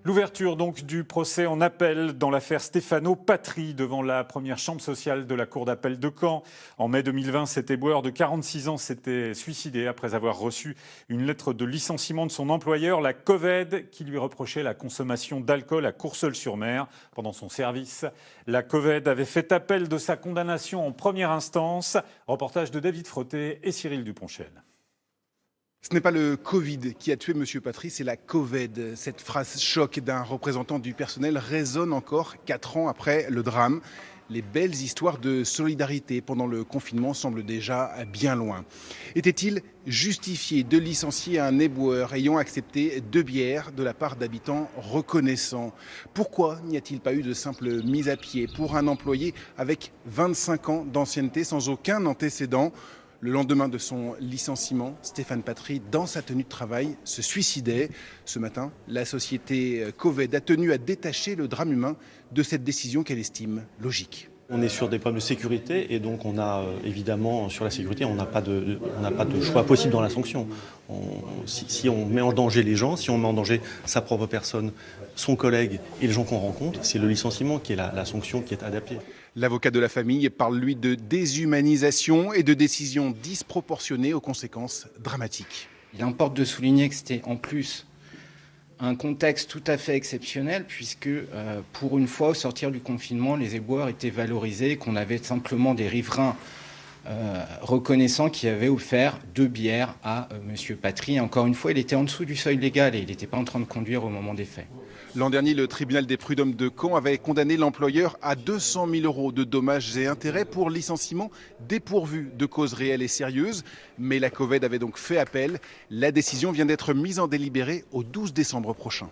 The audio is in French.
L'ouverture donc du procès en appel dans l'affaire Stéphano Patry devant la première chambre sociale de la cour d'appel de Caen. En mai 2020, cet éboueur de 46 ans s'était suicidé après avoir reçu une lettre de licenciement de son employeur, la Coved, qui lui reprochait la consommation d'alcool à Courseulles-sur-Mer pendant son service. La Coved avait fait appel de sa condamnation en première instance. Reportage de David Frotté et Cyril Duponchel. Ce n'est pas le Covid qui a tué M. Patry, c'est la Coved. Cette phrase choc d'un représentant du personnel résonne encore 4 ans après le drame. Les belles histoires de solidarité pendant le confinement semblent déjà bien loin. Était-il justifié de licencier un éboueur ayant accepté 2 bières de la part d'habitants reconnaissants? Pourquoi n'y a-t-il pas eu de simple mise à pied pour un employé avec 25 ans d'ancienneté sans aucun antécédent? Le lendemain de son licenciement, Stéphane Patry, dans sa tenue de travail, se suicidait. Ce matin, la société Coved a tenu à détacher le drame humain de cette décision qu'elle estime logique. On est sur des problèmes de sécurité et donc on a évidemment sur la sécurité, on n'a pas de choix possible dans la sanction. Si on met en danger les gens, si on met en danger sa propre personne, son collègue et les gens qu'on rencontre, c'est le licenciement qui est la sanction qui est adaptée. L'avocat de la famille parle, lui, de déshumanisation et de décisions disproportionnées aux conséquences dramatiques. Il importe de souligner que c'était en plus un contexte tout à fait exceptionnel puisque pour une fois au sortir du confinement, les éboueurs étaient valorisés, qu'on avait simplement des riverains reconnaissants qui avaient offert 2 bières à M. Patry. Et encore une fois, il était en dessous du seuil légal et il n'était pas en train de conduire au moment des faits. L'an dernier, le tribunal des prud'hommes de Caen avait condamné l'employeur à 200 000 € de dommages et intérêts pour licenciement dépourvu de causes réelles et sérieuses. Mais la Coved avait donc fait appel. La décision vient d'être mise en délibéré au 12 décembre prochain.